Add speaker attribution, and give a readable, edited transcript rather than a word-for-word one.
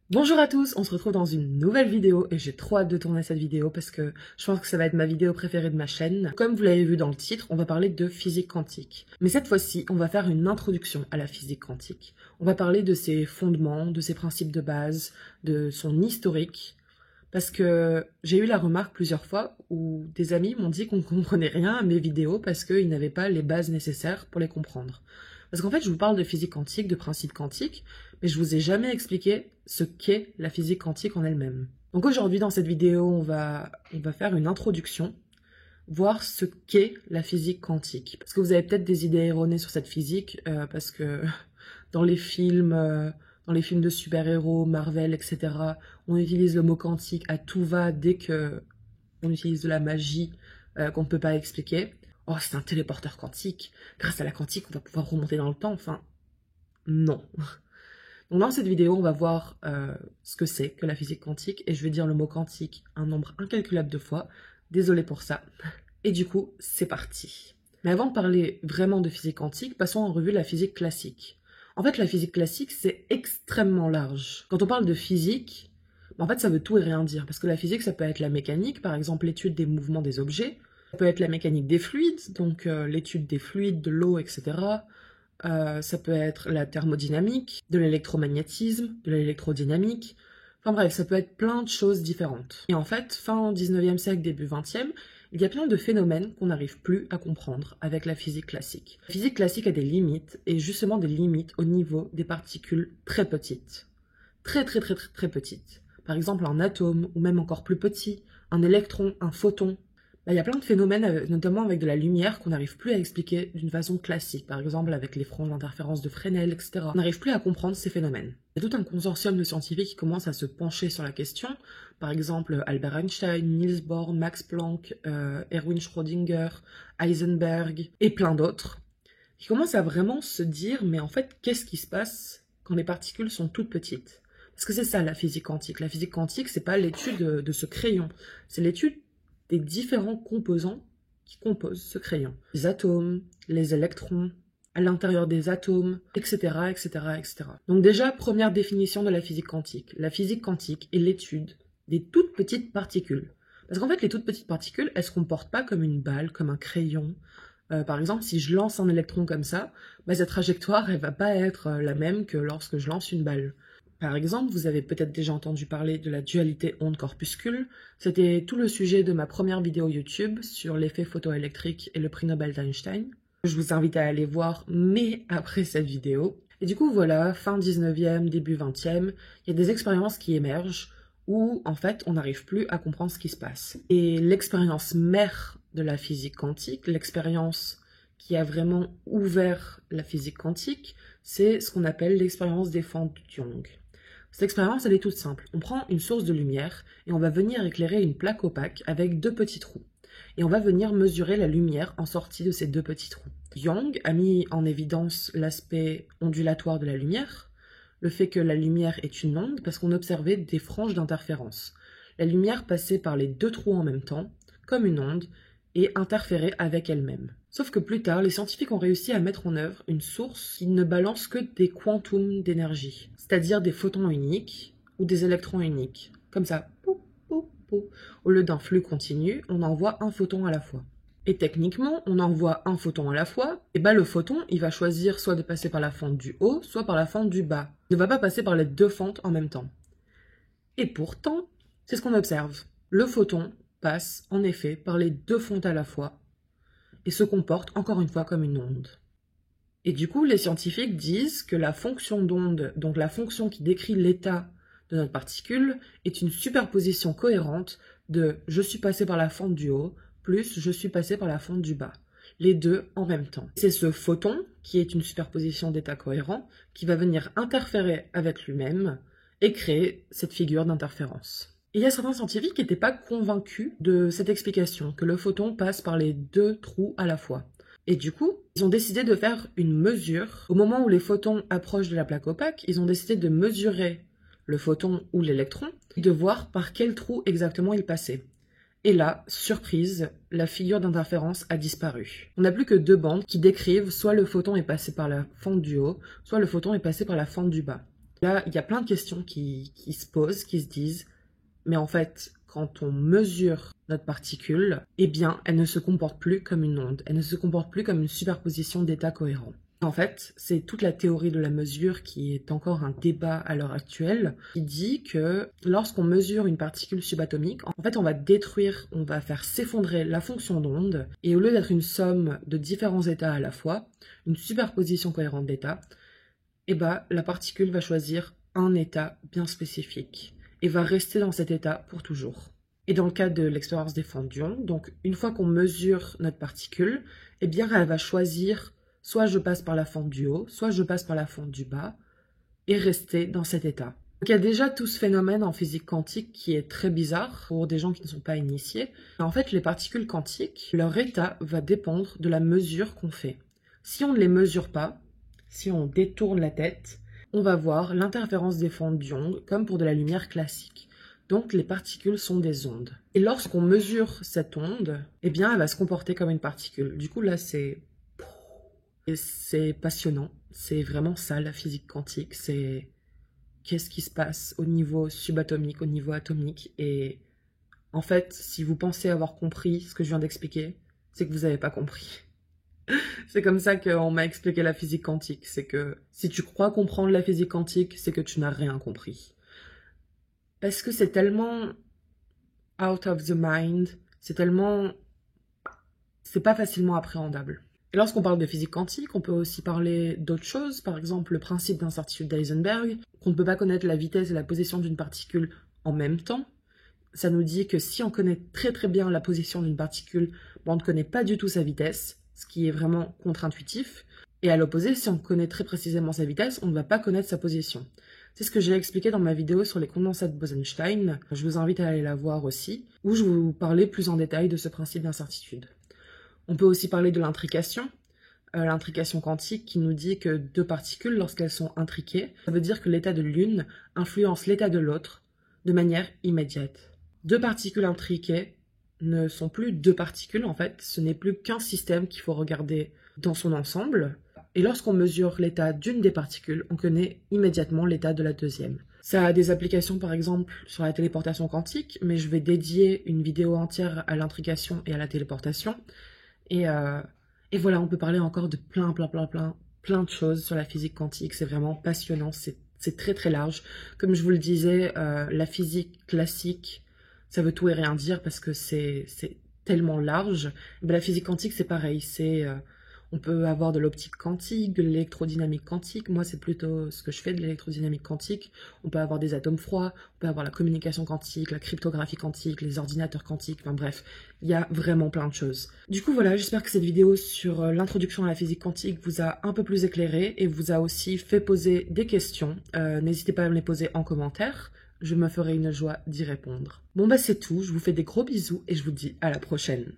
Speaker 1: Bonjour à tous, on se retrouve dans une nouvelle vidéo et j'ai trop hâte de tourner cette vidéo parce que je pense que ça va être ma vidéo préférée de ma chaîne. Comme vous l'avez vu dans le titre, on va parler de physique quantique. Mais cette fois-ci, on va faire une introduction à la physique quantique. On va parler de ses fondements, de ses principes de base, de son historique. Parce que j'ai eu la remarque plusieurs fois où des amis m'ont dit qu'on ne comprenait rien à mes vidéos parce qu'ils n'avaient pas les bases nécessaires pour les comprendre. Parce qu'en fait, je vous parle de physique quantique, de principes quantiques, mais je vous ai jamais expliqué ce qu'est la physique quantique en elle-même. Donc aujourd'hui, dans cette vidéo, on va faire une introduction, voir ce qu'est la physique quantique. Parce que vous avez peut-être des idées erronées sur cette physique, parce que dans les films de super-héros, Marvel, etc., on utilise le mot quantique à tout va dès que on utilise de la magie qu'on ne peut pas expliquer. Oh, c'est un téléporteur quantique. Grâce à la quantique, on va pouvoir remonter dans le temps. Enfin, non. Donc dans cette vidéo, on va voir ce que c'est que la physique quantique. Et je vais dire le mot quantique un nombre incalculable de fois. Désolée pour ça. Et du coup, c'est parti. Mais avant de parler vraiment de physique quantique, passons en revue la physique classique. En fait, la physique classique, c'est extrêmement large. Quand on parle de physique, en fait, ça veut tout et rien dire. Parce que la physique, ça peut être la mécanique, par exemple l'étude des mouvements des objets. Ça peut être la mécanique des fluides, donc l'étude des fluides, de l'eau, etc. Ça peut être la thermodynamique, de l'électromagnétisme, de l'électrodynamique. Enfin bref, ça peut être plein de choses différentes. Et en fait, fin 19e siècle, début 20e, il y a plein de phénomènes qu'on n'arrive plus à comprendre avec la physique classique. La physique classique a des limites, et justement des limites au niveau des particules très petites. Très petites. Par exemple un atome, ou même encore plus petit, un électron, un photon. Il y a plein de phénomènes, notamment avec de la lumière, qu'on n'arrive plus à expliquer d'une façon classique. Par exemple, avec les franges d'interférence de Fresnel, etc. On n'arrive plus à comprendre ces phénomènes. Il y a tout un consortium de scientifiques qui commencent à se pencher sur la question. Par exemple, Albert Einstein, Niels Bohr, Max Planck, Erwin Schrödinger, Heisenberg, et plein d'autres, qui commencent à vraiment se dire, mais en fait, qu'est-ce qui se passe quand les particules sont toutes petites? Parce que c'est ça la physique quantique. La physique quantique, c'est pas l'étude de ce crayon, c'est l'étude des différents composants qui composent ce crayon. Les atomes, les électrons, à l'intérieur des atomes, etc., etc., etc. Donc déjà, première définition de la physique quantique. La physique quantique est l'étude des toutes petites particules. Parce qu'en fait, les toutes petites particules, elles se comportent pas comme une balle, comme un crayon. Par exemple, si je lance un électron comme ça, sa trajectoire, elle va pas être la même que lorsque je lance une balle. Par exemple, vous avez peut-être déjà entendu parler de la dualité onde-corpuscule. C'était tout le sujet de ma première vidéo YouTube sur l'effet photoélectrique et le prix Nobel d'Einstein. Je vous invite à aller voir, mais après cette vidéo. Et du coup, voilà, fin 19e, début 20e, il y a des expériences qui émergent où, en fait, on n'arrive plus à comprendre ce qui se passe. Et l'expérience mère de la physique quantique, l'expérience qui a vraiment ouvert la physique quantique, c'est ce qu'on appelle l'expérience des fentes Young. Cette expérience, elle est toute simple. On prend une source de lumière et on va venir éclairer une plaque opaque avec deux petits trous. Et on va venir mesurer la lumière en sortie de ces deux petits trous. Young a mis en évidence l'aspect ondulatoire de la lumière, le fait que la lumière est une onde parce qu'on observait des franges d'interférence. La lumière passait par les deux trous en même temps, comme une onde, et interférait avec elle-même. Sauf que plus tard, les scientifiques ont réussi à mettre en œuvre une source qui ne balance que des quantums d'énergie, c'est-à-dire des photons uniques ou des électrons uniques. Comme ça, pou, pou, pou. Au lieu d'un flux continu, on envoie un photon à la fois. Et techniquement, on envoie un photon à la fois, et le photon, il va choisir soit de passer par la fente du haut, soit par la fente du bas. Il ne va pas passer par les deux fentes en même temps. Et pourtant, c'est ce qu'on observe. Le photon passe en effet par les deux fentes à la fois et se comporte encore une fois comme une onde. Et du coup, les scientifiques disent que la fonction d'onde, donc la fonction qui décrit l'état de notre particule, est une superposition cohérente de « je suis passé par la fente du haut » plus « je suis passé par la fente du bas ». Les deux en même temps. C'est ce photon, qui est une superposition d'états cohérents, qui va venir interférer avec lui-même et créer cette figure d'interférence. Et il y a certains scientifiques qui n'étaient pas convaincus de cette explication, que le photon passe par les deux trous à la fois. Et du coup, ils ont décidé de faire une mesure. Au moment où les photons approchent de la plaque opaque, ils ont décidé de mesurer le photon ou l'électron et de voir par quel trou exactement il passait. Et là, surprise, la figure d'interférence a disparu. On n'a plus que deux bandes qui décrivent soit le photon est passé par la fente du haut, soit le photon est passé par la fente du bas. Là, il y a plein de questions qui se posent, qui se disent, mais en fait, quand on mesure notre particule, eh bien, elle ne se comporte plus comme une onde, elle ne se comporte plus comme une superposition d'états cohérents. En fait, c'est toute la théorie de la mesure qui est encore un débat à l'heure actuelle, qui dit que lorsqu'on mesure une particule subatomique, en fait, on va détruire, on va faire s'effondrer la fonction d'onde, et au lieu d'être une somme de différents états à la fois, une superposition cohérente d'états, eh ben, la particule va choisir un état bien spécifique, et va rester dans cet état pour toujours. Et dans le cas de l'expérience des fondions, donc une fois qu'on mesure notre particule, eh bien, elle va choisir soit je passe par la fente du haut, soit je passe par la fente du bas, et rester dans cet état. Donc il y a déjà tout ce phénomène en physique quantique qui est très bizarre pour des gens qui ne sont pas initiés. En fait, les particules quantiques, leur état va dépendre de la mesure qu'on fait. Si on ne les mesure pas, si on détourne la tête, on va voir l'interférence des fondions comme pour de la lumière classique. Donc les particules sont des ondes. Et lorsqu'on mesure cette onde, eh bien elle va se comporter comme une particule. Du coup là c'est passionnant, c'est vraiment ça la physique quantique, c'est qu'est-ce qui se passe au niveau subatomique, au niveau atomique, et en fait, si vous pensez avoir compris ce que je viens d'expliquer, c'est que vous n'avez pas compris. C'est comme ça qu'on m'a expliqué la physique quantique, c'est que si tu crois comprendre la physique quantique, c'est que tu n'as rien compris. Parce que c'est tellement out of the mind, c'est pas facilement appréhendable. Et lorsqu'on parle de physique quantique, on peut aussi parler d'autres choses, par exemple le principe d'incertitude d'Heisenberg, qu'on ne peut pas connaître la vitesse et la position d'une particule en même temps. Ça nous dit que si on connaît très très bien la position d'une particule, on ne connaît pas du tout sa vitesse, ce qui est vraiment contre-intuitif. Et à l'opposé, si on connaît très précisément sa vitesse, on ne va pas connaître sa position. C'est ce que j'ai expliqué dans ma vidéo sur les condensats de Bose-Einstein, je vous invite à aller la voir aussi, où je vais vous parler plus en détail de ce principe d'incertitude. On peut aussi parler de l'intrication quantique qui nous dit que deux particules, lorsqu'elles sont intriquées, ça veut dire que l'état de l'une influence l'état de l'autre de manière immédiate. Deux particules intriquées ne sont plus deux particules, en fait, ce n'est plus qu'un système qu'il faut regarder dans son ensemble. Et lorsqu'on mesure l'état d'une des particules, on connaît immédiatement l'état de la deuxième. Ça a des applications par exemple sur la téléportation quantique, mais je vais dédier une vidéo entière à l'intrication et à la téléportation. Et voilà, on peut parler encore de plein de choses sur la physique quantique, c'est vraiment passionnant, c'est très très large. Comme je vous le disais, la physique classique, ça veut tout et rien dire parce que c'est tellement large. Mais la physique quantique, c'est pareil, on peut avoir de l'optique quantique, de l'électrodynamique quantique. Moi, c'est plutôt ce que je fais, de l'électrodynamique quantique. On peut avoir des atomes froids, on peut avoir la communication quantique, la cryptographie quantique, les ordinateurs quantiques, enfin bref, il y a vraiment plein de choses. Du coup, voilà, j'espère que cette vidéo sur l'introduction à la physique quantique vous a un peu plus éclairé et vous a aussi fait poser des questions. N'hésitez pas à me les poser en commentaire. Je me ferai une joie d'y répondre. Bon bah c'est tout, je vous fais des gros bisous et je vous dis à la prochaine.